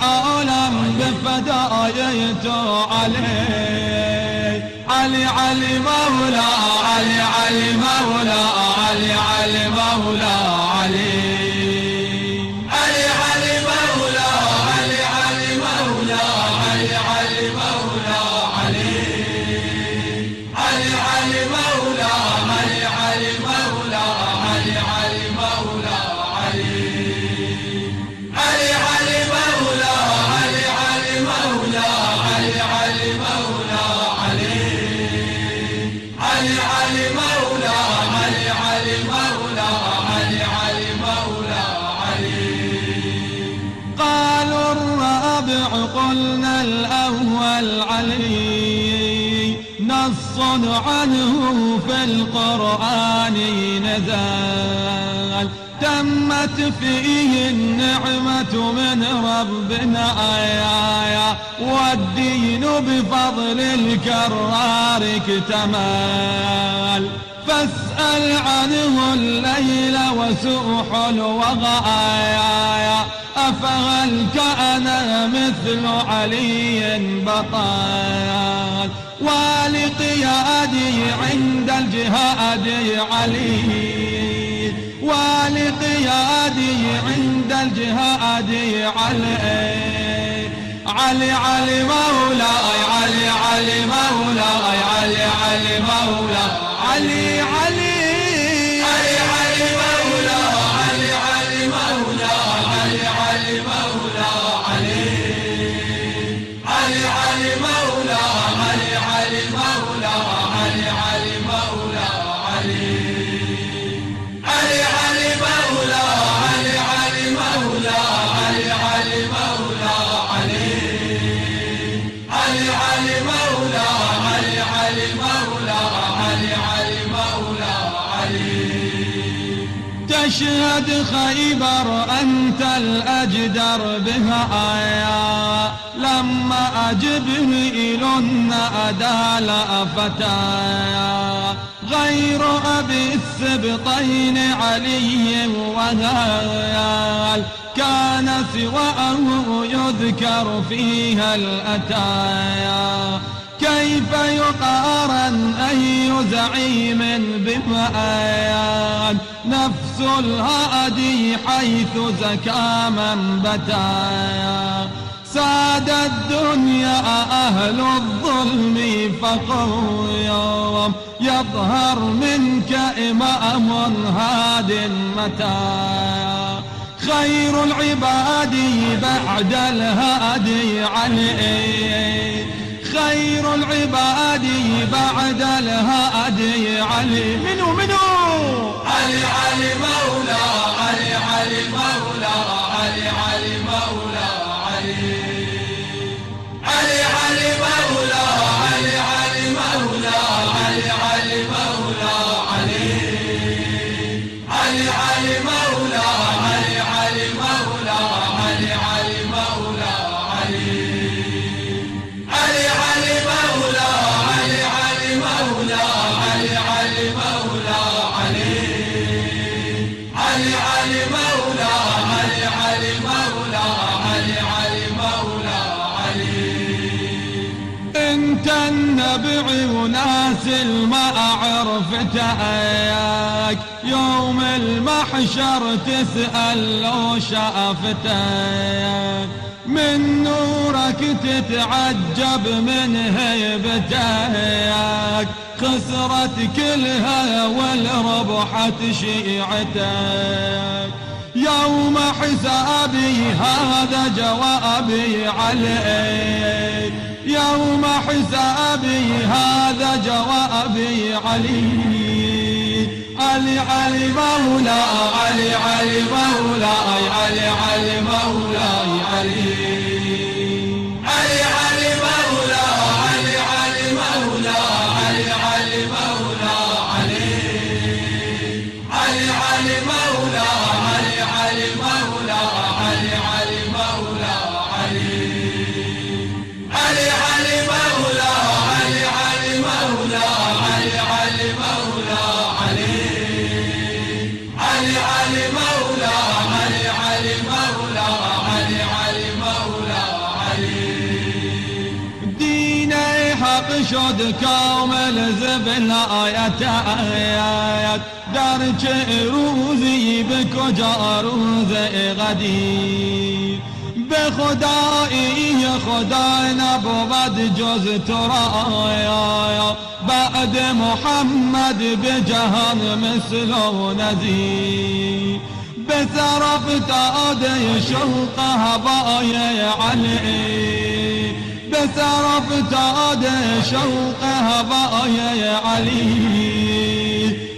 العالم بفدايته علي علي علي مولا علي علي مولا علي علي مولا علي علي علي مولا علي علي مولا علي علي مولا علي علي علي مولا علي علي مولا علي علي مولا علي علي علي مولا علي علي مولا علي علي مولا علي علي علي مولا علي علي مولا علي علي مولا علي. قالوا الرابع قلنا الأول علي نص عنه في القرآن نزل تمت فيه النعمة من ربنا آية والدين بفضل الكرار اكتمل فاسأل عنه الليل وسوح الوغايا أفهل كان مثل علي بطل ولقيادي عند الجهاد علي ولقيادي عند الجهاد علي علي علي مولاي علي علي مولاي علي علي مولاي علي علي علي علي مولا علي علي مولا علي علي مولا علي علي علي مولا علي علي مولا علي علي مولا علي علي علي مولا علي علي مولا علي علي مولا علي علي علي مولا علي علي مولا علي علي مولا علي. تشهد خيبر أنت الأجدر بها آية لما جبريل أدال فتايا غير أبي السبطين علي وهال كان سواه يذكر فيها الأتايا كيف يقارن أي زعيم بمآيان نفس الهادي حيث زكى من بتايا ساد الدنيا أهل الظلم فقوم يظهر منك إمام هاد متى خير العباد بعد الهادي علي خير العباد بعد الهادي علي منو علي علي مولا علي علي مولا علي علي مولا علي علي علي مولا علي علي مولا علي علي مولا علي علي علي مولا علي علي مولا علي علي مولا علي علي علي مولا علي علي مولا علي علي مولا علي علي علي مولا علي علي مولا علي علي مولا علي. انت النبع وناس ما عرفتك يوم المحشر تسأل لو شافتك من نورك تتعجب من هيبتك خسرت كلها والربحت شيعتك يوم حسابي هذا جوابي عليك يوم حسابي هذا جوابي علي علي علي مولا علي علي مولا علي علي مولا علي علي علي مولا علي علي مولا علي علي مولا علي علي علي مولا علي علي مولا علي علي مولا علي علي علي مولا علي علي مولا علي علي مولا علي علي علي مولا علي علي مولا علي علي مولا شد كامل زبل آیت آیت در چه روزی به کجا روز قدیر به خدایی خدا نبود جز تو را بعد محمد به جهان مثل و نظیر به سر افتاده شوق هوای علی به سر افتاده شوق هوای علی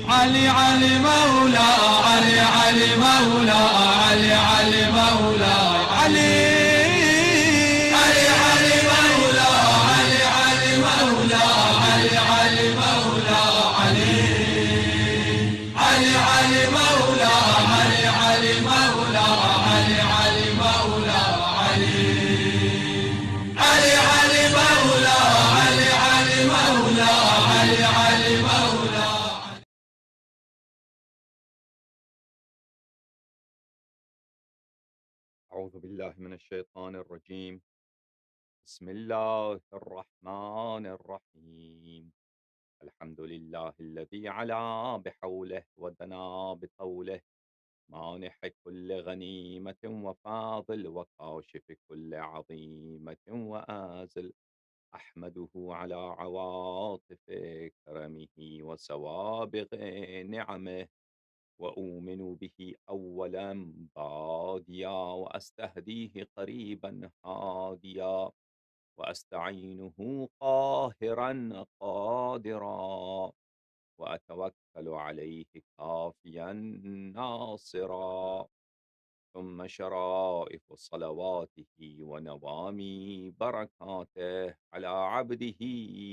علی علی مولا علی علی مولا علی علی مولا علی علی علی مولا علی علی مولا علی علی مولا علی علی علی مولا علی علی مولا علی علی مولا علی علی علی مولا علی علی مولا علی علی مولا. أعوذ بالله من الشيطان الرجيم. بسم الله الرحمن الرحيم. الحمد لله الذي علا بحوله ودنا بطوله مانح كل غنيمة وفاضل وكاشف كل عظيمة وآزل أحمده على عواطف كرمه وسوابغ نعمه وأؤمن به أولا باديا وأستهديه قريبا هاديا وأستعينه قاهرا قادرا وأتوكل عليه كافيا ناصرا ثم شرائف صلواته ونوامي بركاته على عبده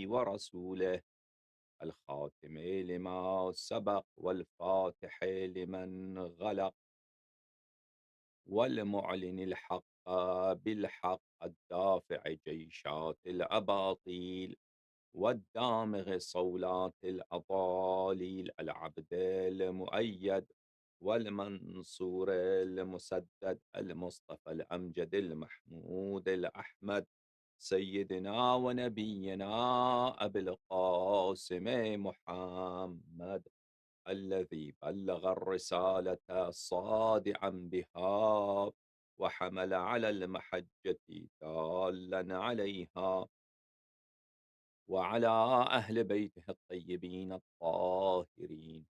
ورسوله الخاتم لما سبق والفاتح لمن غلق والمعلن الحق بالحق الدافع جيشات الأباطيل والدامغ صولات الأضاليل العبد المؤيد والمنصور المسدد المصطفى الأمجد المحمود الأحمد سيدنا ونبينا أبي القاسم محمد الذي بلغ الرسالة صادعا بها وحمل على المحجة دالا عليها وعلى أهل بيته الطيبين الطاهرين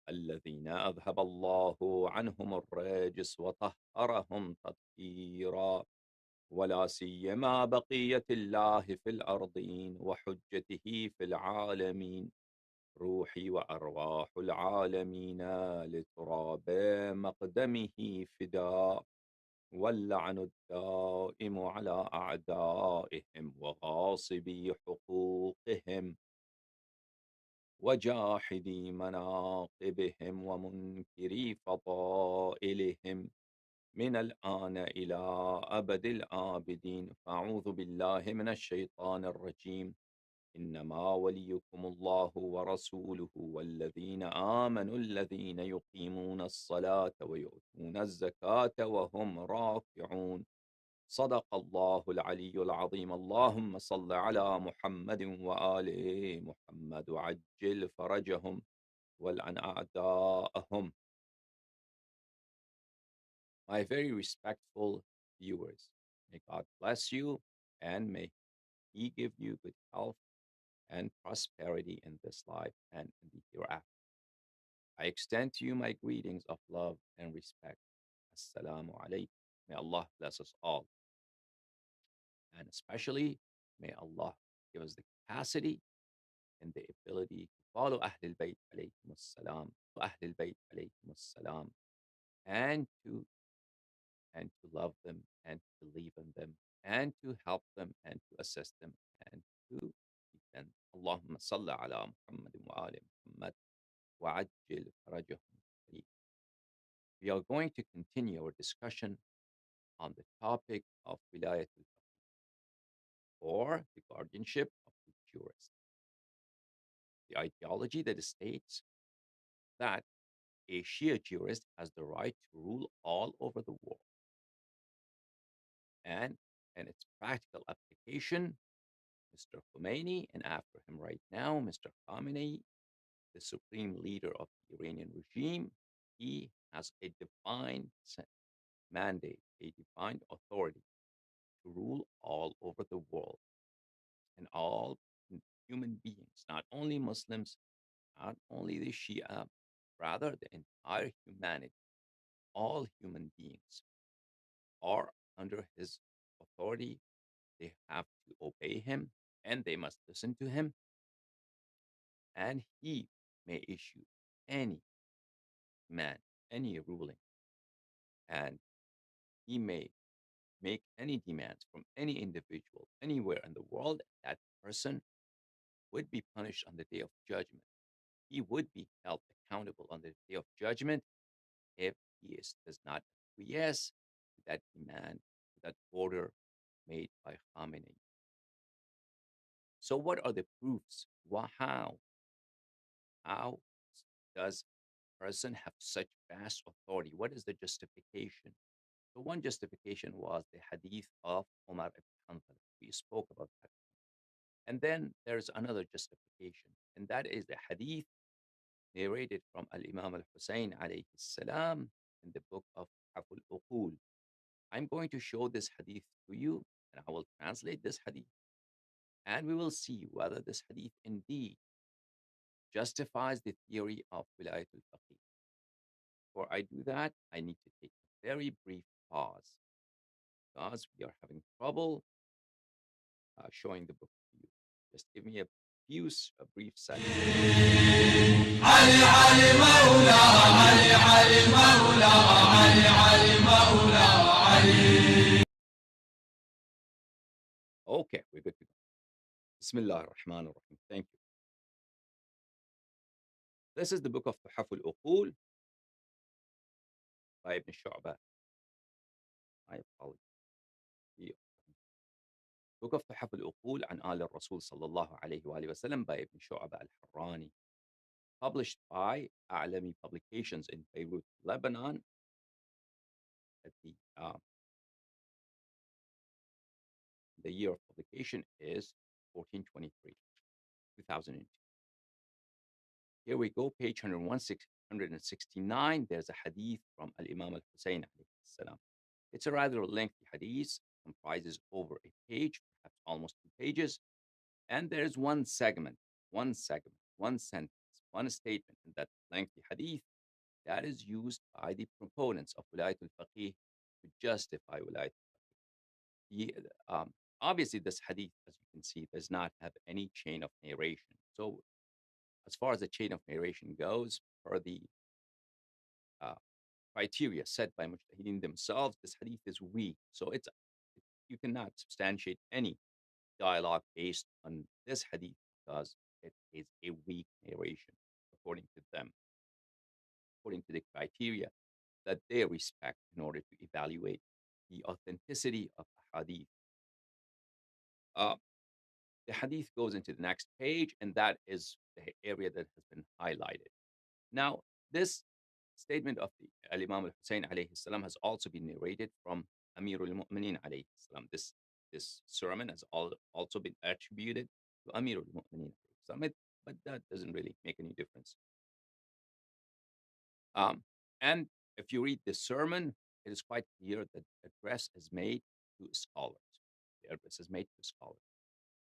الذين أذهب الله عنهم الرجس وطهرهم تطهيرا ولا سيما بقية الله في الأرضين وحجته في العالمين روحي وأرواح العالمين لتراب مقدمه فداء واللعن الدائم على أعدائهم وغاصبي حقوقهم وجاحدي مناقبهم ومنكري فضائلهم من الآن إلى أبد الآبدين. فأعوذ بالله من الشيطان الرجيم. إنما وليكم الله ورسوله والذين آمنوا الذين يقيمون الصلاة ويؤتون الزكاة وهم راكعون. صدق الله العلي العظيم. اللهم صل على محمد وآل محمد وعجل فرجهم والعن أعداءهم. My very respectful viewers, may God bless you and may He give you good health and prosperity in this life and in the hereafter. I extend to you my greetings of love and respect. Assalamu alaikum. May Allah bless us all. And especially, may Allah give us the capacity and the ability to follow Ahlul Bayt alaykum assalam, and to love them and to believe in them and to help them and to assist them and to defend. Allahumma salli ala Muhammad wa ali Muhammad wa ajil farajahum. We are going to continue our discussion on the topic of Wilayat-e-Faqih, or the guardianship of the jurist. The ideology that states that a Shia jurist has the right to rule all over the world. And in its practical application, Mr. Khomeini, and after him right now, Mr. Khamenei, the supreme leader of the Iranian regime. He has a defined mandate, a defined authority to rule all over the world and all human beings, not only Muslims, not only the Shia, rather the entire humanity. All human beings are under his authority. They have to obey him and they must listen to him. And he may issue any command, any ruling, and he may make any demands from any individual anywhere in the world. That person would be punished on the day of judgment. He would be held accountable on the day of judgment if does not acquiesce to that demand, to that order made by Khamenei. So, what are the proofs? How does a person have such vast authority? What is the justification? So, one justification was the Hadith of Umar ibn Hanbal. We spoke about that. And then there's another justification, and that is the Hadith narrated from Al-Imam al-Hussein alayhi salam in the book of Haful Uqul. I'm going to show this hadith to you, and I will translate this hadith, and we will see whether this hadith indeed justifies the theory of Wilayat-e-Faqih. Before I do that, I need to take a very brief pause because we are having trouble showing the book to you. Just give me a brief second. علي علي مولا علي علي مولا علي علي مولا علي. Okay, we're good to go. Bismillah ar-Rahman ar-Rahim. Thank you. This is the book of Tuhaf al-Uqul by Ibn Shu'bah. I apologize. The book of Tuhaf al-Uqul an Al Rasul sallallahu alayhi wa sallam by Ibn Shu'bah al-Harrani, published by A'lami Publications in Beirut, Lebanon. At the year of publication is 1423, 2002. Here we go, page 169. There's a hadith from Al-Imam al-Hussein alayhi salam. It's a rather lengthy hadith, comprises over a page, perhaps almost 2 pages. And there's one segment, one sentence, one statement in that lengthy hadith that is used by the proponents of Wilayat al-Faqih to justify Wilayat al-Faqih. Obviously, this hadith, as you can see, does not have any chain of narration. So, as far as the chain of narration goes, per the criteria set by Mujtahideen themselves, this hadith is weak. So, you cannot substantiate any dialogue based on this hadith because it is a weak narration, according to them, according to the criteria that they respect in order to evaluate the authenticity of a hadith. The hadith goes into the next page, and that is the area that has been highlighted. Now, this statement of the Imam al-Hussein alayhi salam has also been narrated from Amir al-Mu'mineen alayhi salam. This sermon has also been attributed to Amir al-Mu'mineen alayhi salam, but that doesn't really make any difference. And if you read the sermon, it is quite clear that the address is made to scholars. The address is made to scholars.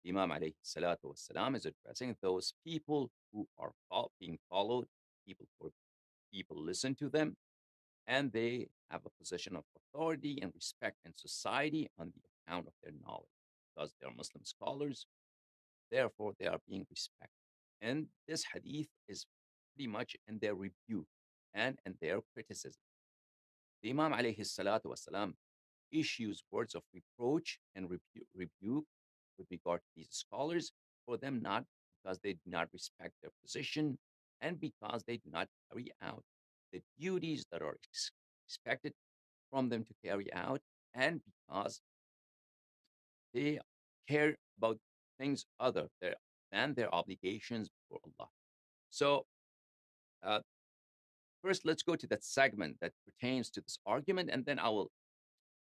The Imam alayhi salatu wasalam is addressing those people who are being followed, people listen to them, and they have a position of authority and respect in society on the account of their knowledge. Because they are Muslim scholars, therefore they are being respected. And this hadith is pretty much in their rebuke and in their criticism. The Imam alayhi salatu wasalam issues words of reproach and rebuke with regard to these scholars for them not because they do not respect their position and because they do not carry out the duties that are expected from them to carry out, and because they care about things other than their obligations before Allah. So, first, let's go to that segment that pertains to this argument, and then I will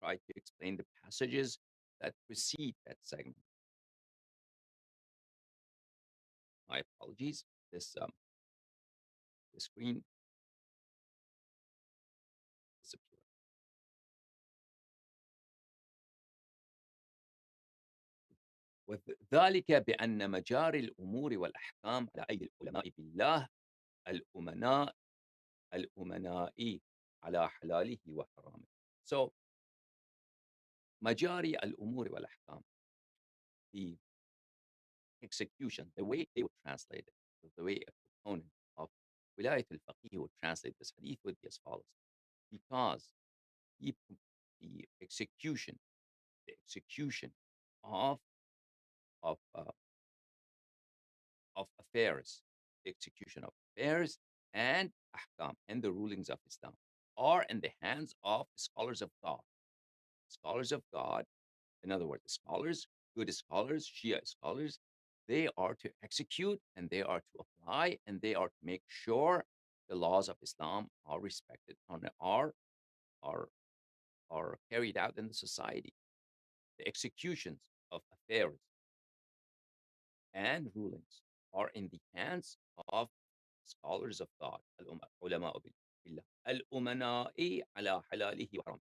try to explain the passages that precede that segment. My apologies. The screen disappeared. وذلك بأن مجاري الأمور والأحكام على أيدي العلماء بالله الأمناء الأمناء على حلاله وحرامه. So, مجاري الأمور والأحكام, the execution, the way they would translate it, the way a proponent of Wilayat-e-Faqih would translate this hadith would be as follows. Because the execution of of uh, of affairs, the execution of affairs and ahkam and the rulings of Islam are in the hands of scholars of God. Scholars of God, in other words, scholars, good scholars, Shia scholars, they are to execute and they are to apply and they are to make sure the laws of Islam are respected and are carried out in the society. The executions of affairs and rulings are in the hands of scholars of God, al-ulama billah, al-umana'i ala halalihi wa haram.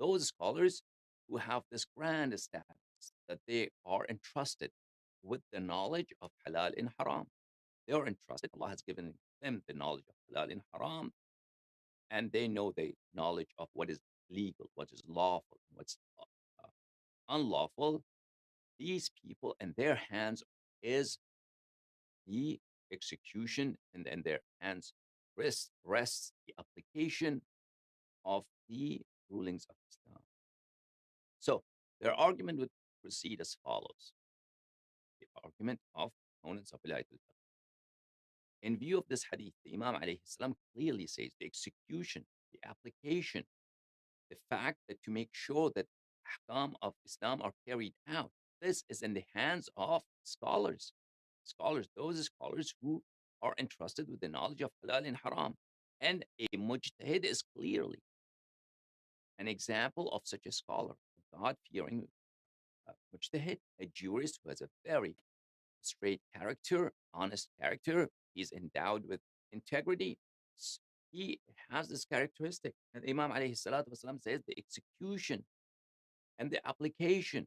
Those scholars who have this grand status that they are entrusted with the knowledge of halal and haram. They are entrusted. Allah has given them the knowledge of halal and haram, and they know the knowledge of what is legal, what is lawful, what's unlawful. These people in their hands is the execution, and in their hands rests the application of the rulings of Islam. So their argument would proceed as follows. The argument of opponents of Wilayat al-Faqih. In view of this hadith, the Imam alayhi salam clearly says the execution, the application, the fact that to make sure that ahkam of Islam are carried out, this is in the hands of scholars. Scholars, those scholars who are entrusted with the knowledge of halal and haram. And a mujtahid is clearly an example of such a scholar, a God-fearing mujtahid, a jurist who has a very straight character, honest character. He's endowed with integrity. He has this characteristic. And Imam alayhi salatu wasalam says the execution and the application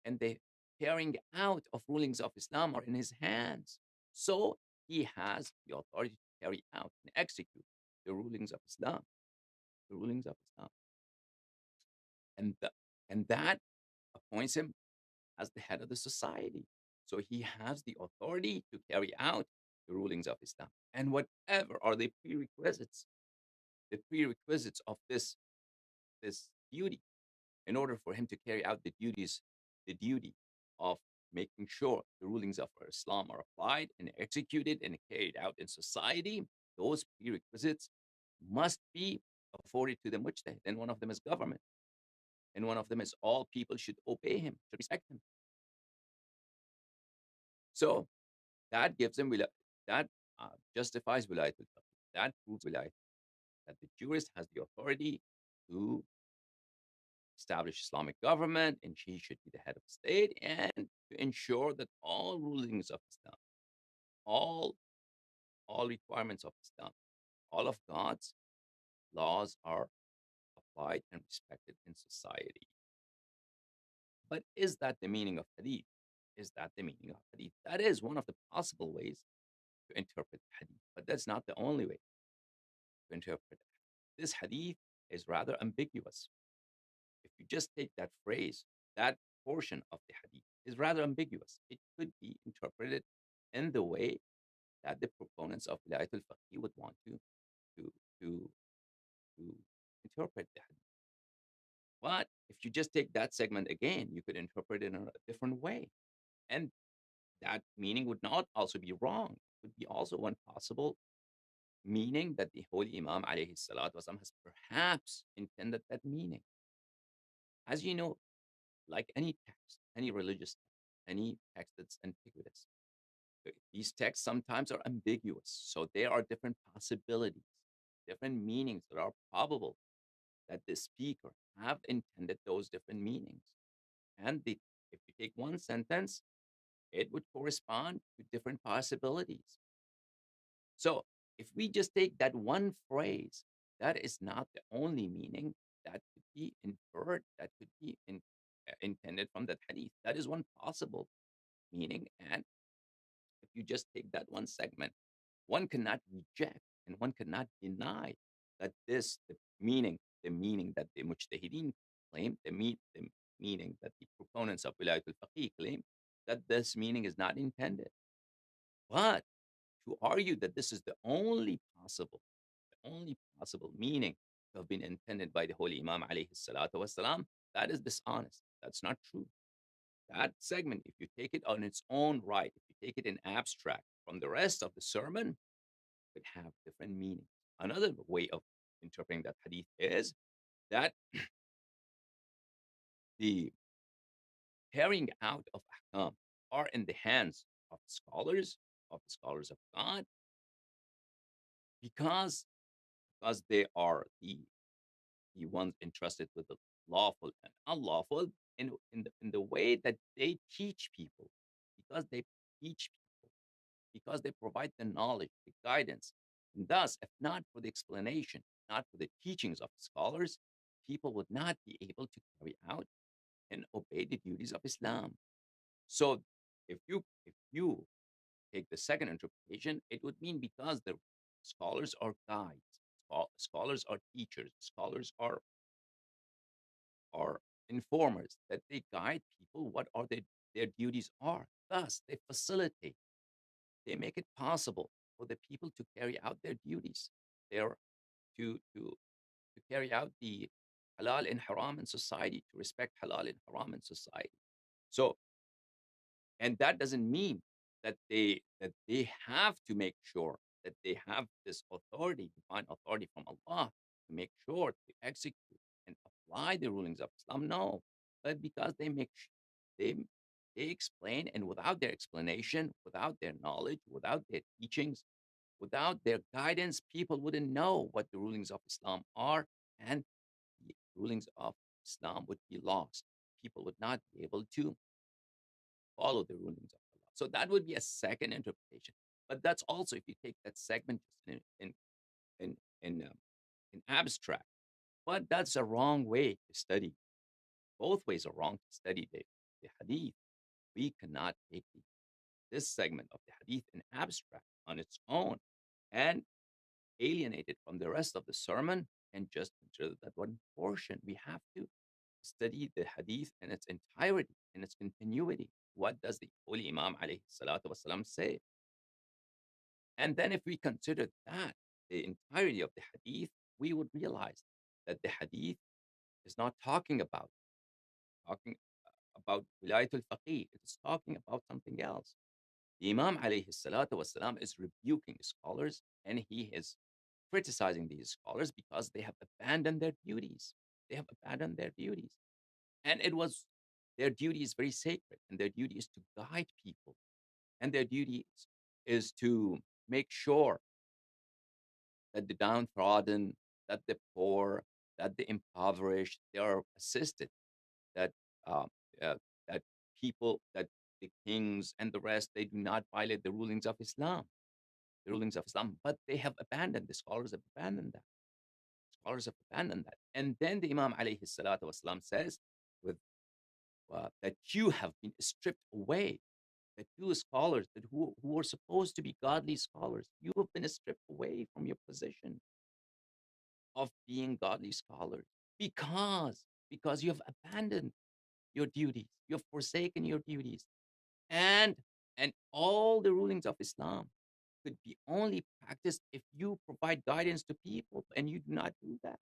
and the carrying out of rulings of Islam are in his hands. So he has the authority to carry out and execute the rulings of Islam. The rulings of Islam. And that appoints him as the head of the society. So he has the authority to carry out the rulings of Islam. And whatever are the prerequisites of this duty, in order for him to carry out the duty of making sure the rulings of Islam are applied and executed and carried out in society, those prerequisites must be afforded to the mujtahid. And one of them is government. And one of them is all people should obey him, should respect him. So that gives him that justifies wilayat al-faqih. That proves wilayat, that the jurist has the authority to establish Islamic government, and he should be the head of state, and to ensure that all rulings of Islam, all requirements of Islam, all of God's laws are applied and respected in society. But is that the meaning of hadith? Is that the meaning of hadith? That is one of the possible ways to interpret hadith, but that's not the only way to interpret it. This hadith is rather ambiguous. If you just take that phrase, that portion of the hadith is rather ambiguous. It could be interpreted in the way that the proponents of Wilayat al-Faqih would want to, to, to interpret the hadith. But if you just take that segment again, you could interpret it in a different way. And that meaning would not also be wrong. It would be also one possible meaning that the Holy Imam alayhi salatu wasalam has perhaps intended that meaning. As you know, like any text, any religious text, any text that's antiguous, these texts sometimes are ambiguous. So there are different possibilities, different meanings that are probable that the speaker have intended those different meanings. And if you take one sentence, it would correspond to different possibilities. So if we just take that one phrase, that is not the only meaning that could be inferred, that could be intended from that hadith. That is one possible meaning. And if you just take that one segment, one cannot reject and one cannot deny that the meaning that the mujtahideen claim, the meaning that the proponents of Wilayat-e-Faqih claim, that this meaning is not intended. But to argue that this is the only possible meaning to have been intended by the Holy Imam alayhi salatu wasalam, that is dishonest. That's not true. That segment, if you take it on its own right, if you take it in abstract from the rest of the sermon, could have different meanings. Another way of interpreting that hadith is that the carrying out of ahkam are in the hands of the scholars of God, because they are the ones entrusted with the lawful and unlawful in the way that they teach people, because they teach people, because they provide the knowledge, the guidance. And thus, if not for the explanation, not for the teachings of scholars, people would not be able to carry out and obey the duties of Islam. So if you take the second interpretation, it would mean because the scholars are guides, scholars are teachers, scholars are informers, that they guide people what are their duties are. Thus, they facilitate, they make it possible for the people to carry out their duties, their to carry out the halal and haram in society, to respect halal and haram in society. So, and that doesn't mean that they have to make sure that they have this authority, divine authority from Allah, to make sure to execute and apply the rulings of Islam. No, but because they they explain, and without their explanation, without their knowledge, without their teachings, without their guidance, people wouldn't know what the rulings of Islam are, and the rulings of Islam would be lost. People would not be able to follow the rulings of Allah. So that would be a second interpretation. But that's also, if you take that segment just in in, um, in abstract. But that's a wrong way to study. Both ways are wrong to study the hadith. We cannot take this segment of the hadith in abstract on its own and alienate it from the rest of the sermon and just consider that one portion. We have to study the hadith in its entirety, in its continuity. What does the Holy Imam alayhi salatu wasalam say? And then if we consider that, the entirety of the hadith, we would realize that the hadith is not talking about Wilayat al-Faqih. It is talking about something else. The Imam alayhi salatu wasalam is rebuking scholars, and he is criticizing these scholars because they have abandoned their duties. They have abandoned their duties. And their duty is very sacred, and their duty is to guide people, and their duty is to make sure that the downtrodden, that the poor, that the impoverished, they are assisted, that uh, uh, that that the kings and the rest, they do not violate the rulings of Islam, but they have abandoned, the scholars have abandoned that. Scholars have abandoned that. And then the Imam alayhi salatu wasalam says with that you have been stripped away, that you scholars who are supposed to be godly scholars, you have been stripped away from your position of being godly scholars because you have abandoned your duties, you have forsaken your duties, and all the rulings of Islam could be only practiced if you provide guidance to people, and you do not do that.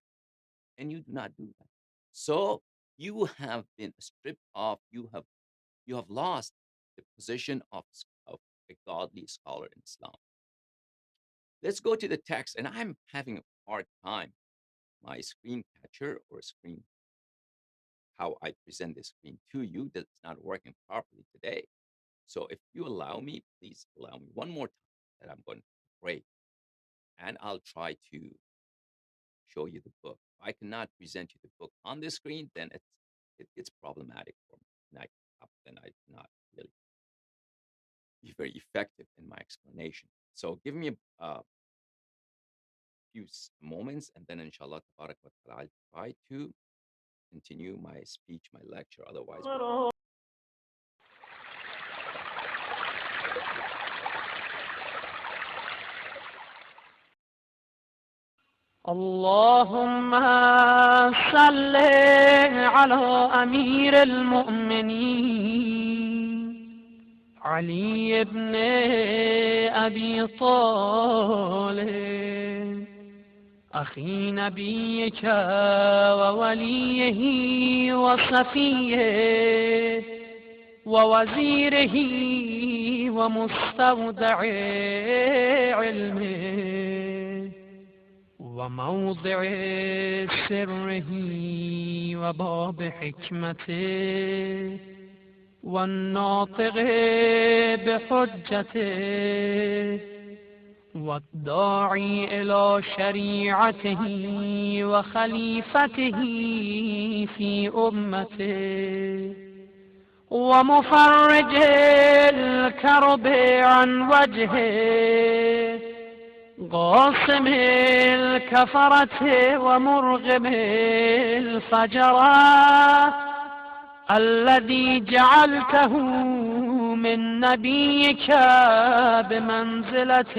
And you do not do that. So you have been stripped off. You have lost the position of a godly scholar in Islam. Let's go to the text, and I'm having a hard time. My screen catcher or screen, how I present the screen to you, that's not working properly today. So if you allow me, please allow me one more time that I'm going to pray, and I'll try to show you the book. If I cannot present you the book on the screen, then it's problematic for me. And I cannot really. be very effective in my explanation. So give me a few moments, and then inshallah, tabarak wa ta'ala, I'll try to continue my speech, my lecture. Otherwise, اللهم صل على أمير المؤمنين علي بن أبي طالب أخي نبيك ووليه وصفيه ووزيره ومستودع علمه وموضع سره وباب حكمته والناطق بحجته والداعي إلى شريعته وخليفته في أمته ومفرج الكرب عن وجهه قاسم الكفرة ومرغم الفجرة الذي جعلته من نبيك بمنزلة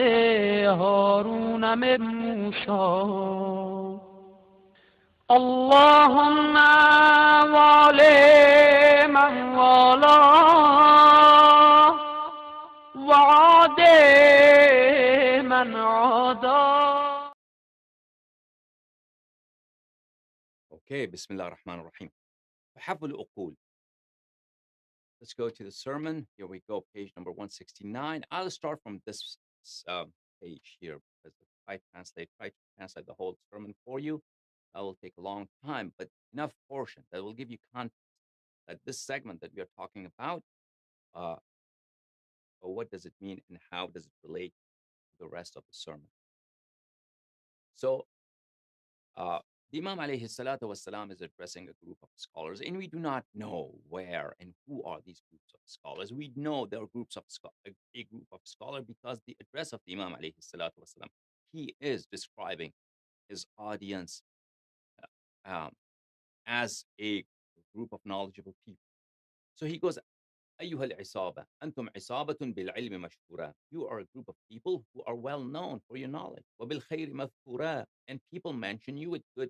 هارون من موسى اللهم والي من والاه وعادي من عاداه. okay, Bismillah ar-Rahman ar-Rahim. فحفظ العقول. Let's go to the sermon. Here we go, page number 169. I'll start from this page here because if I try to translate the whole sermon for you, that will take a long time, but enough portion that will give you context that this segment that we are talking about, what does it mean and how does it relate to the rest of the sermon. So the Imam alayhi salatu wasalam is addressing a group of scholars, and we do not know where and who are these groups of scholars. We know there are groups of a group of scholars because the address of the Imam alayhi salatu wasalam, he is describing his audience um, as a group of knowledgeable people. So he goes, أيها العصابة أنتم عصابة بالعلم مشهورة. You are a group of people who are well known for your knowledge. وبالخير مذكورة. And people mention you with good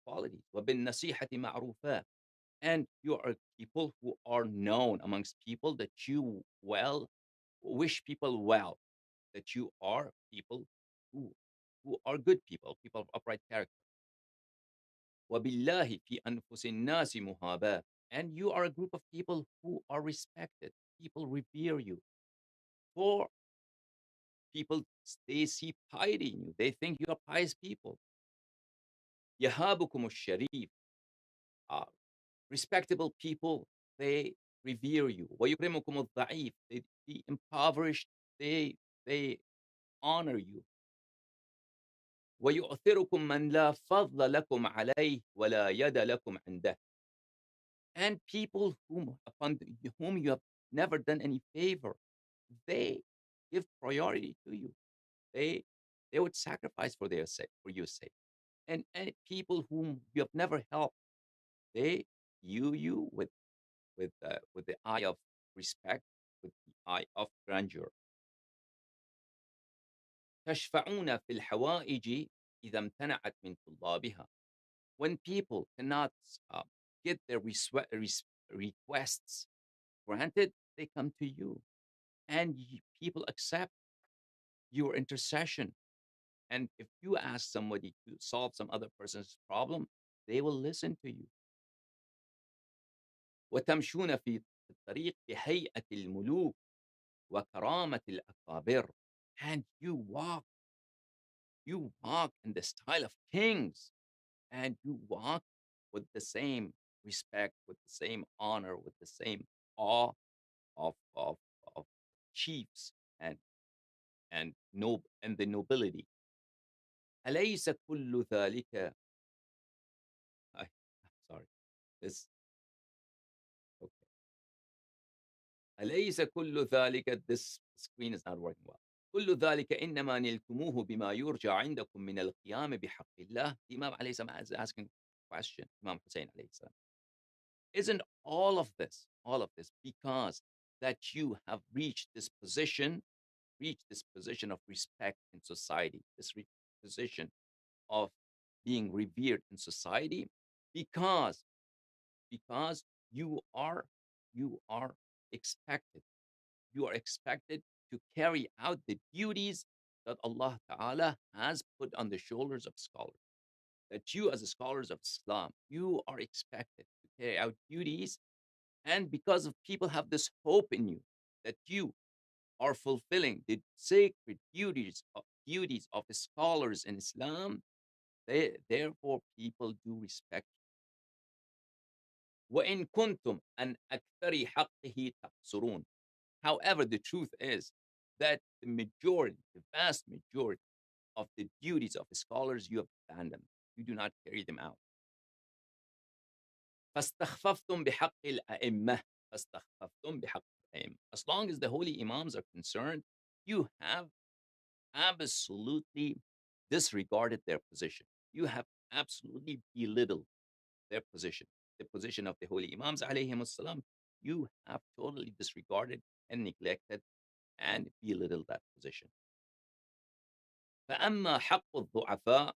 qualities. وبالنصيحة معروفة. And you are people who are known amongst people that you wish people well, that you are people who are good people of upright character. وبالله في أنفس الناس مهابة. And you are a group of people who are respected. People revere you. For people, they see piety in you. They think you are pious people. يهابكم الشريف. Respectable people, they revere you. ويكرمكم الضعيف. The impoverished, they honor you. ويؤثركم من لا فضل لكم عليه ولا يد لكم عنده. And people upon whom you have never done any favor, they give priority to you. They would sacrifice for your sake. And people whom you have never helped, they view you with the eye of respect, with the eye of grandeur. تشفعون في الحوائج إذا امتنعت من طلابها. When people cannot get their requests granted, they come to you, and people accept your intercession. And if you ask somebody to solve some other person's problem, they will listen to you. وتمشون في الطريق بهيئة الملوك وكرامة الأكابر. And you walk in the style of kings, and you walk with the same respect, with the same honor, with the same awe of chiefs and the nobility. أليس كل ذلك sorry, this okay. أليس كل ذلك this screen is not working well. كل ذلك إنما نلتموه بما يرجى عندكم من القيام بحق الله. The Imam عليه السلام is asking a question. Imam Hussein عليه السلام. Isn't all of this because that you have reached this position of respect in society, this position of being revered in society, because you are expected to carry out the duties that Allah Ta'ala has put on the shoulders of scholars. That you, as scholars of Islam, you are expected to carry out duties, and because of people have this hope in you that you are fulfilling the sacred duties of scholars in Islam, therefore people do respect you. وَإِن كُنتُمْ أَنْ أَكْثَرِ حَقِّهِ تَقْصُرُونَ. However, the truth is that the vast majority of the duties of scholars you have abandoned. You do not carry them out. فَاسْتَخْفَفْتُمْ بِحَقِّ الْأَئِمَّةِ. فَاسْتَخْفَفْتُمْ بِحَقِّ الْأَئِمَّةِ. As long as the holy imams are concerned, you have absolutely disregarded their position. You have absolutely belittled their position. The position of the holy imams alayhim salam, you have totally disregarded and neglected and belittled that position. فأما حق الضعفاء.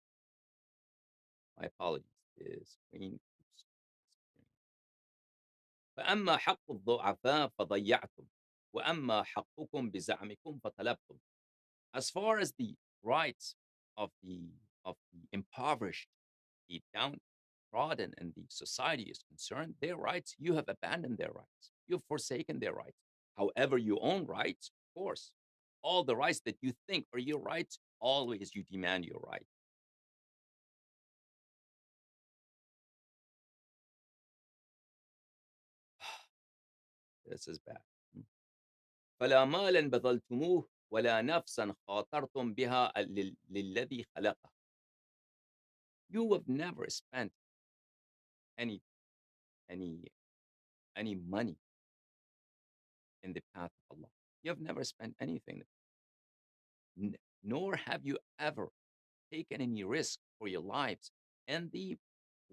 My apologies. The screen keeps. فأما حق الضعفاء فضيعتم وأما حقكم بزعمكم فطلبتم. As far as the rights of the impoverished, the downtrodden in the society is concerned, their rights, you have abandoned their rights. You've forsaken their rights. However, your own rights, of course, all the rights that you think are your rights, always you demand your right. This is bad. فلا مالا بذلتموه ولا نفسا خاطرتم بها للذي خلقه. You have never spent any money in the path of Allah. You have never spent anything, nor have you ever taken any risk for your lives in the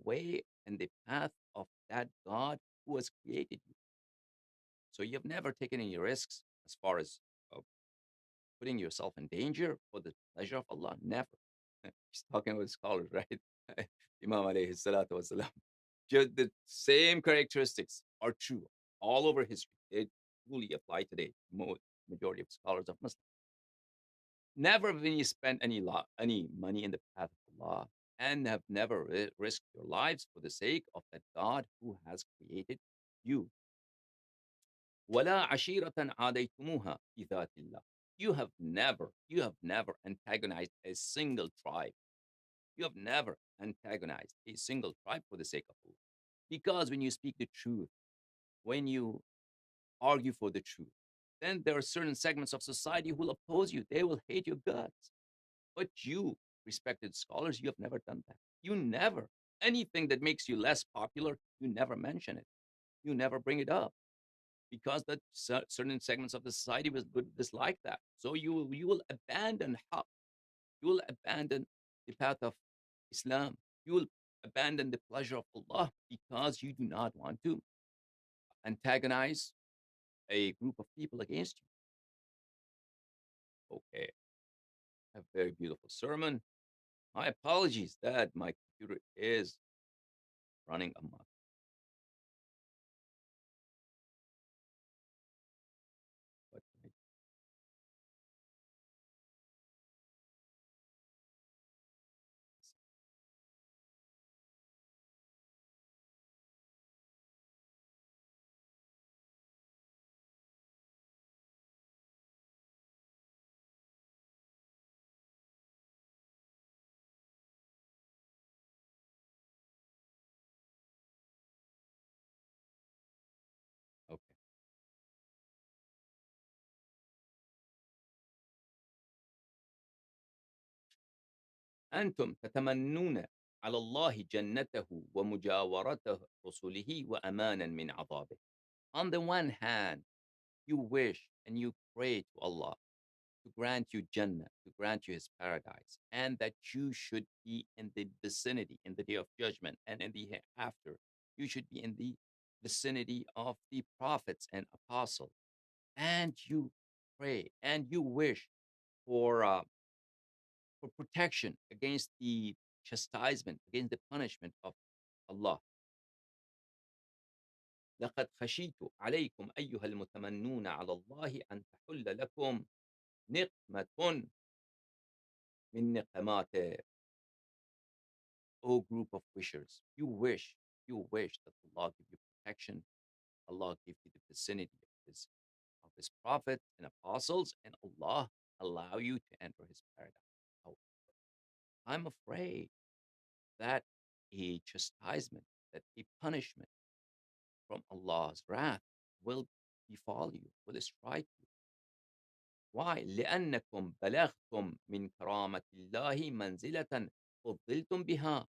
way and the path of that God who has created you. So you have never taken any risks as far as putting yourself in danger for the pleasure of Allah. Never. He's talking with scholars, right? Imam alayhi salatu wasalam. Just the same characteristics are true all over history. They truly apply today. Majority of scholars of Muslims. Never have you spent any money in the path of Allah, and have never risked your lives for the sake of that God who has created you. وَلَا عَشِيرَةً عَادَيْتُمُوهَا فِي ذَاتِ اللَّهِ. You have never antagonized a single tribe. You have never antagonized a single tribe for the sake of Allah. Because when you speak the truth, when you argue for the truth, then there are certain segments of society who will oppose you. They will hate your guts. But you, respected scholars, you have never done that. You never. Anything that makes you less popular, you never mention it. You never bring it up. Because that certain segments of the society would dislike that. So you will abandon haqq. You will abandon the path of Islam. You will abandon the pleasure of Allah because you do not want to antagonize a group of people against you. Okay. A very beautiful sermon. My apologies that my computer is running amok. What can I do? Okay. أنتم تتمنون على الله جنته ومجاورته رسله وأمانا من عذابه. On the one hand, you wish and you pray to Allah to grant you Jannah, to grant you His paradise, and that you should be in the vicinity in the day of judgment and in the hereafter. You should be in the vicinity of the prophets and apostles, and you pray and you wish for protection against the chastisement, against the punishment of Allah. لقد خشيت عليكم أيها المتمنون على الله أن تحل لكم نقمة من نقماته. O group of wishers, you wish that Allah give you protection, Allah give you the vicinity of His prophets and apostles, and Allah allow you to enter His paradise. However, I'm afraid that a chastisement, that a punishment from Allah's wrath will befall you, will strike you. Why? لأنكم بلغتم من كرامة الله منزلة فضلتم بها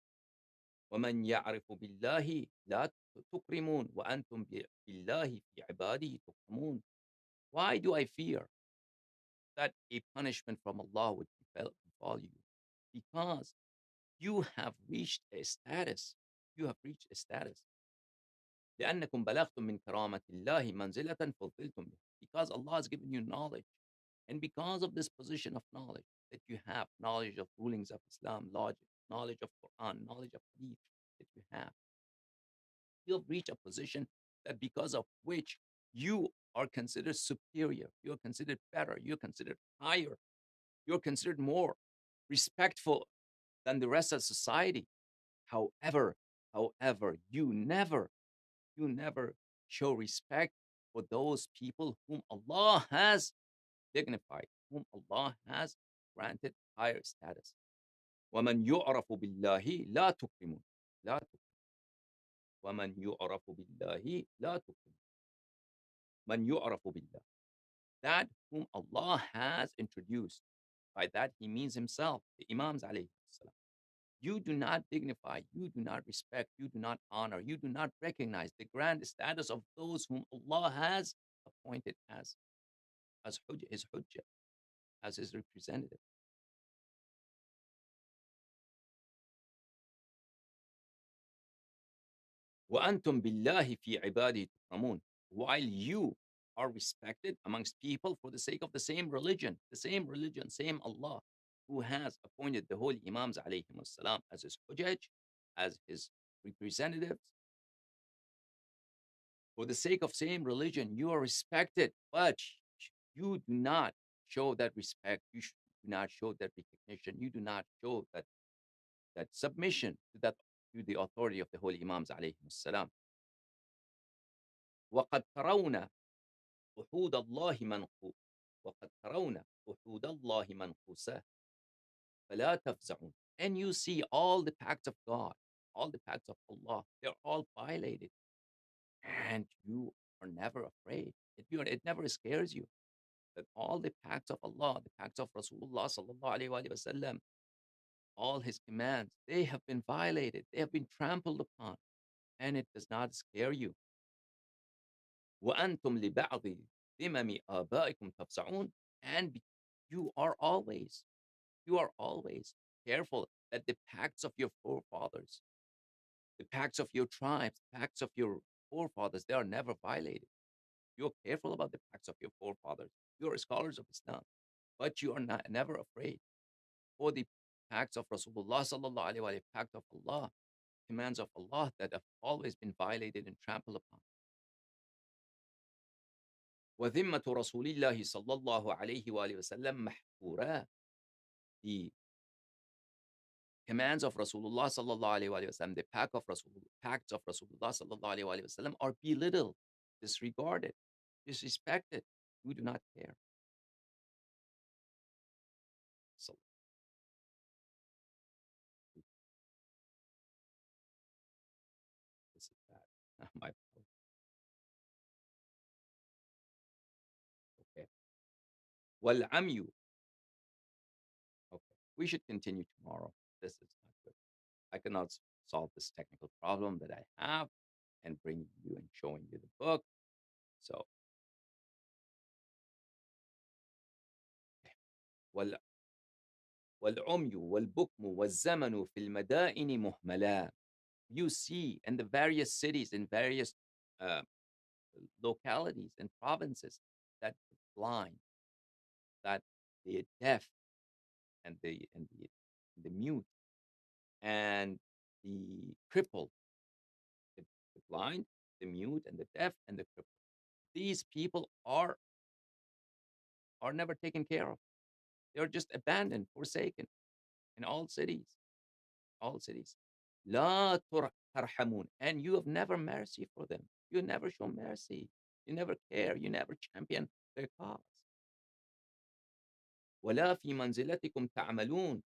ومن يعرف بالله لا تكرمون وأنتم بالله في عباده تكرمون. Why do I fear that a punishment from Allah would befall you? Because you have reached a status. You have reached a status. لأنكم بلغتم من كرامة الله منزلة فضلتم بها. Because Allah has given you knowledge. And because of this position of knowledge, that you have knowledge of rulings of Islam, knowledge of Quran, knowledge of Hadith, that you have reached a position that because of which you are considered superior, you're considered better, you're considered higher, you're considered more respectful than the rest of society. However, you never show respect for those people whom Allah has dignified, whom Allah has granted higher status. وَمَنْ يُعْرَفُ بِاللَّهِ لَا تُكْرِمُونَ لا تكرمون. وَمَنْ يُعْرَفُ بِاللَّهِ لَا تُكْرِمُونَ. مَنْ يُعْرَفُ بِاللَّهِ. That whom Allah has introduced. By that he means himself, the Imams alayhi salam. You do not dignify, you do not respect, you do not honor, you do not recognize the grand status of those whom Allah has appointed as his hujjah, as his representative. وَأَنْتُمْ بِاللَّهِ فِي عِبَادِهِ تُكْرَمُونَ. While you are respected amongst people for the sake of the same religion, same Allah, who has appointed the holy Imams alayhim salam as his hujjaj, as his representatives. For the sake of same religion, you are respected, but you do not show that respect. You do not show that recognition. You do not show that submission to the authority of the holy Imams alayhim salam. وقد ترون وحود الله منقو وقد ترون وحود الله منقوسة فلا تفزعون. And you see all the pacts of God, all the pacts of Allah, they're all violated, and you are never afraid. It never scares you that all the pacts of Allah, the pacts of Rasulullah sallallahu alaihi wasallam, all his commands, they have been violated, they have been trampled upon, and it does not scare you. وأنتم لبعض ذمم آبائكم تفزعون. And you are always careful that the pacts of your forefathers, the pacts of your tribes, the pacts of your forefathers, they are never violated. You're careful about the pacts of your forefathers. You're scholars of Islam, but you are never afraid for the pacts of Rasulullah sallallahu alaihi wasallam, pact of Allah, commands of Allah that have always been violated and trampled upon. وذمة رسول الله صلى الله عليه وآله وسلم محفورة. The commands of Rasulullah sallallahu alaihi wasallam, the pacts of Rasulullah sallallahu alaihi wasallam are belittled, disregarded, disrespected. We do not care. So this is that. My okay. والعمي. Okay, we should continue tomorrow. This is not good. I cannot solve this technical problem that I have and bring you and showing you the book. So وال والعمي والبكم والزمن في المدائن مهملا. You see in the various cities, in various uh, localities and provinces, that the blind, that the deaf, and the mute, and the crippled, the blind, the mute, and the deaf, and the crippled. These people are never taken care of. They're just abandoned, forsaken in all cities, all cities. لا ترحمون, and you have never mercy for them. You never show mercy. You never care. You never champion their cause. ولا في منزلتكم تعملون.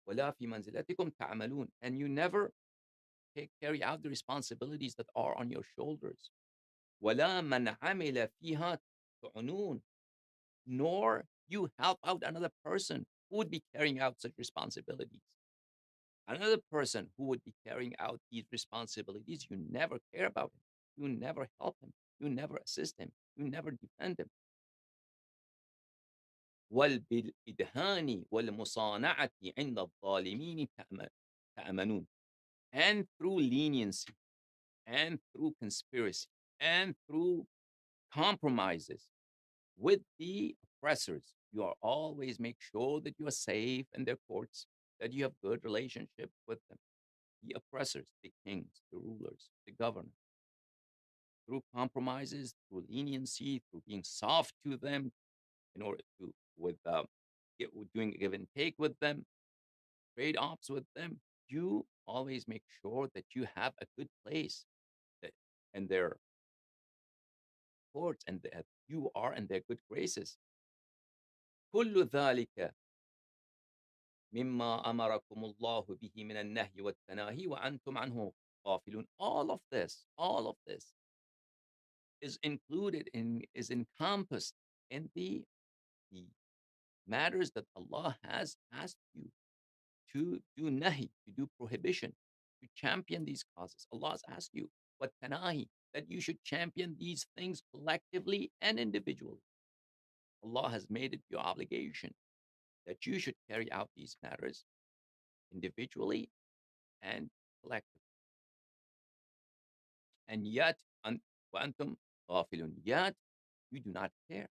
ولا في منزلتكم تعملون, and you never carry out the responsibilities that are on your shoulders. ولا من عمل فيها تعنون, nor you help out another person who would be carrying out such responsibilities. Another person who would be carrying out these responsibilities, you never care about him. You never help him. You never assist him. You never defend him. وَالْبِالْإِدْهَانِ وَالْمُصَانَعَةِ عِنْدَ الظَّالِمِينَ تَأْمَنُونَ, and through leniency, and through conspiracy, and through compromises with the oppressors, you are always make sure that you are safe in their courts, that you have good relationship with them. The oppressors, the kings, the rulers, the governors, through compromises, through leniency, through being soft to them, in order to doing give and take with them, trade-offs with them, you always make sure that you have a good place that, in their courts, and that you are in their good graces. كل ذلك مما أمركم الله به من النهي والتناهي وأنتم عنه غافلون. All of this is included is encompassed in the matters that Allah has asked you to do nahi, to do prohibition, to champion these causes. Allah has asked you, what tanahi, that you should champion these things collectively and individually. Allah has made it your obligation that you should carry out these matters individually and collectively. And yet, وَأَنْتُمْ غَافِلُونَ, yet you do not care.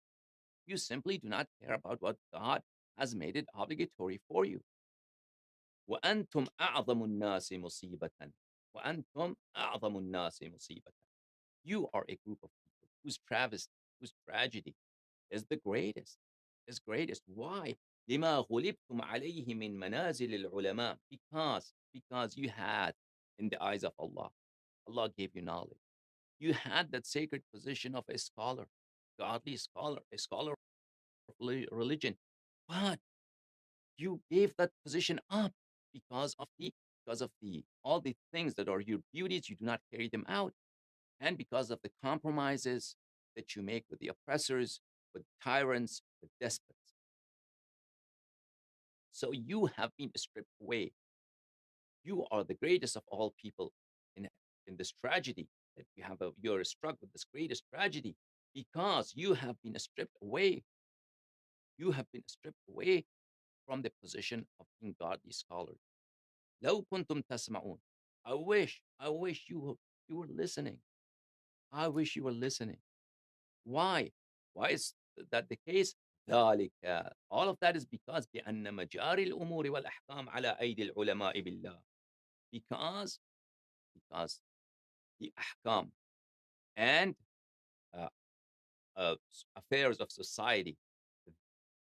You simply do not care about what God has made it obligatory for you. وَأَنْتُمْ أَعْظَمُ النَّاسِ مُصِيبَةً. وَأَنْتُمْ أَعْظَمُ النَّاسِ مُصِيبَةً. You are a group of people whose travesty, whose tragedy is the greatest. Is greatest. Why? لِمَا غُلِبْتُمْ عَلَيْهِ مِنْ مَنَازِلِ الْعُلَمَاء. Because you had, in the eyes of Allah, Allah gave you knowledge. You had that sacred position of a scholar, godly scholar, a scholar of religion. But you gave that position up because of the all the things that are your beauties, you do not carry them out. And because of the compromises that you make with the oppressors, with tyrants, with despots. So you have been stripped away. You are the greatest of all people in this tragedy that you're struck with this greatest tragedy because you have been stripped away. You have been stripped away from the position of being godly scholars. لو كنتم تسمعون. I wish you were listening. I wish you were listening. Why? Why is that the case? ذلك. All of that is because بأن مجاري الأمور والأحكام على أيدي العلماء بالله. Because the ahkam and uh, affairs of society,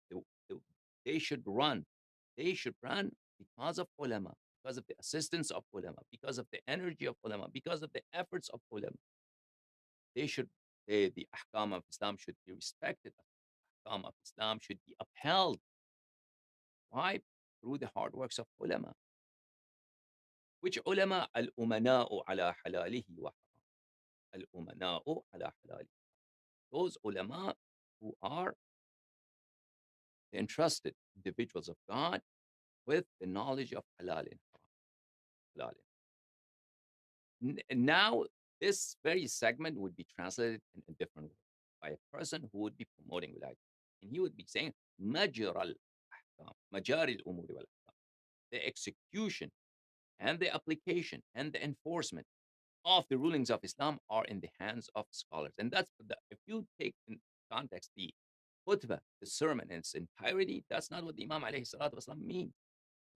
the, they should run. They should run because of ulama, because of the assistance of ulama, because of the energy of ulama, because of the efforts of ulama. The ahkam of Islam should be respected. The ahkam of Islam should be upheld. Why? Through the hard works of ulama. Which ulama? Al-umana'u ala halalihi wa haram. Al-umana'u ala halalihi. Those ulama who are the entrusted individuals of God with the knowledge of halal and haram. Now, this very segment would be translated in a different way by a person who would be promoting Wilayat. And he would be saying, مجرى الأحكام, مجاري الأمور والأحكام. The execution and the application and the enforcement of the rulings of Islam are in the hands of scholars. And that's if you take in context the khutbah, the sermon in its entirety, that's not what the Imam alayhi salatu wasalam means.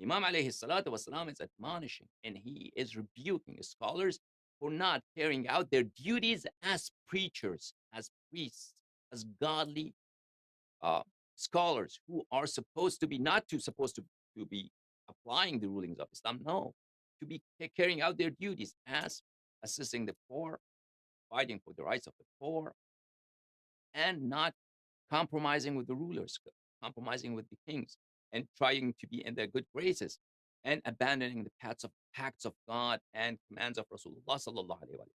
Imam alayhi salatu wasalam is admonishing and he is rebuking scholars for not carrying out their duties as preachers, as priests, as godly scholars who are supposed to be supposed to be applying the rulings of Islam. No, to be carrying out their duties as assisting the poor, fighting for the rights of the poor, and not compromising with the rulers, compromising with the kings, and trying to be in their good graces, and abandoning the pacts of God and commands of Rasulullah sallallahu alaihi wasallam.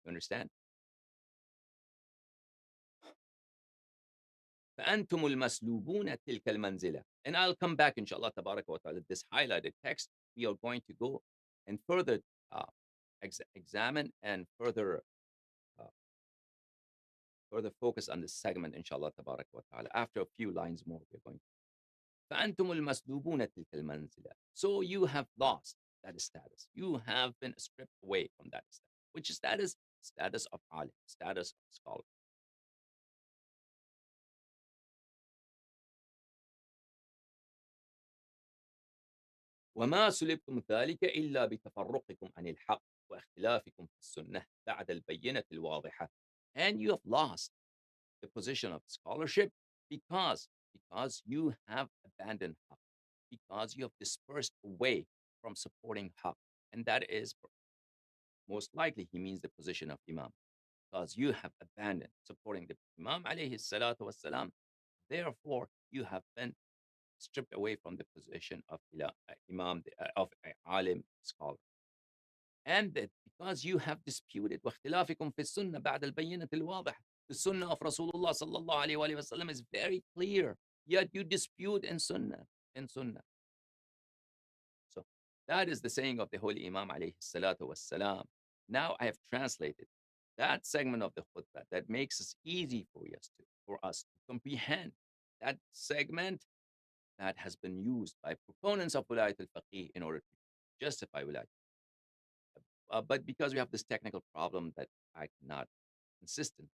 You understand? فأنتم المسلوبون تلك المنزلة. And I'll come back, inshallah, tabarak wa ta'ala, this highlighted text. We are going to go and further examine and further focus on this segment, inshallah, tabarak wa ta'ala. After a few lines more, we're going to. فأنتم المسلوبون تلك المنزلة. So you have lost that status. You have been stripped away from that status. Which status? Status of alim, status of scholar. وما سلبتم ذلك إلا بتفرقكم عن الحق واختلافكم في السنة بعد البينة الواضحة. And you have lost the position of scholarship because you have abandoned haqq, because you have dispersed away from supporting haqq. And that is most likely he means the position of Imam, because you have abandoned supporting the Imam alayhi salatu wassalam. Therefore, you have been stripped away from the position of Imam, of alim, scholar. And that because you have disputed واختلافكم في السنة بعد البينة الواضحة. The sunnah of Rasulullah sallallahu alaihi wasallam is very clear, yet you dispute in sunnah. So that is the saying of the Holy Imam alayhi salatu wassalam. Now I have translated that segment of the khutbah that makes it easy for us to comprehend that segment that has been used by proponents of Wilayat-e-Faqih in order to justify Wilayat. But because we have this technical problem that I cannot consistently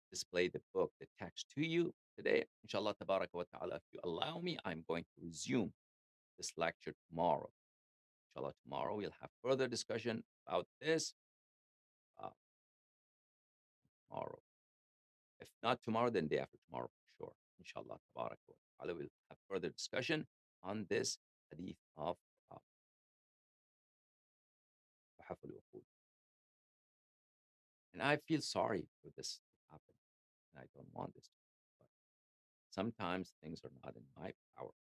display the book, the text to you today, inshallah tabaraka wa ta'ala, if you allow me, I'm going to resume this lecture tomorrow. Inshallah, tomorrow we'll have further discussion about this. Tomorrow. If not tomorrow, then day after tomorrow for sure. Inshallah tabaraka wa ta'ala, we'll have further discussion on this hadith of and I feel sorry for this to happen, and I don't want this to happen. But sometimes things are not in my power.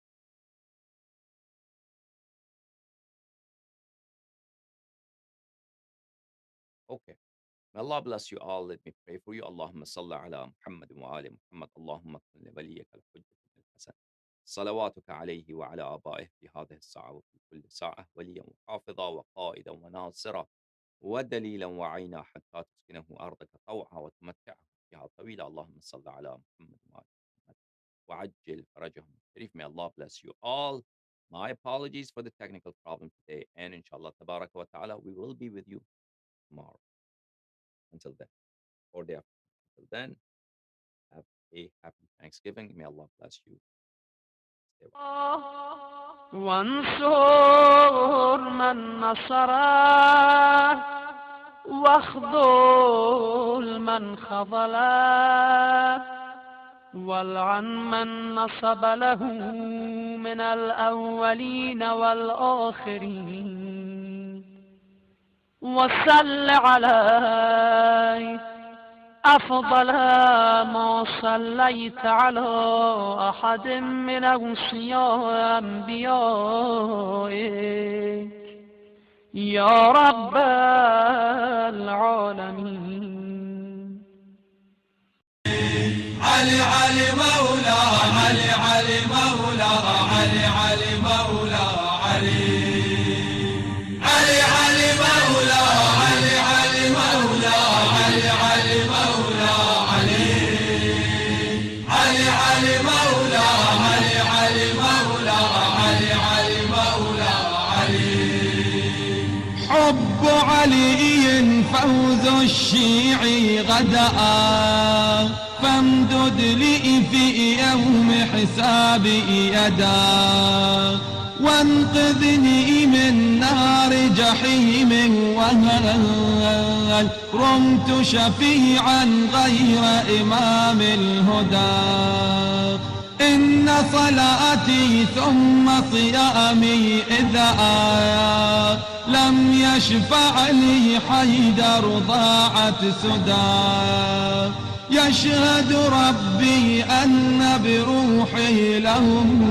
Okay. May Allah bless you all. Let me pray for you. Allahumma salli ala Muhammad wa ali Muhammad. Allahumma kun li waliyaka al-hujjat al-hasan. صلواتك عليه وعلى آبائه في هذه الساعة وفي كل ساعة وليا وحافظا وقائدا وناصرا ودليلا وعينا حتى تسكنه أرضك طوعا وتمتعه فيها طويلا. اللهم صل على محمد وعلى محمد وعجل فرجهم الشريف. May Allah bless you all. My apologies for the technical problem today, and inshallah tabaraka wa ta'ala, we will be with you tomorrow. Until then, or day after. Until then, have a happy Thanksgiving. May Allah bless you. وانصر من نصره واخذل من خذله والعن من نصب له من الأولين والآخرين وصل عليه أفضل ما صليت على أحد من أوصياء أنبيائك يا رب العالمين. علي علي مولا علي علي مولا علي علي مولا علي علي علي مولا علي علي مولا علي علي مولا علي علي علي حب علي فوز الشيعي غدا، فامدد لي في يوم حسابي يدا، وانقذني من نار جحيم وهل رمت شفيعا غير إمام الهدى. إن صلاتي ثم صيامي إذا لم يشفع لي حيدر ضاعت سدى. يشهد ربي أن بروحي لهم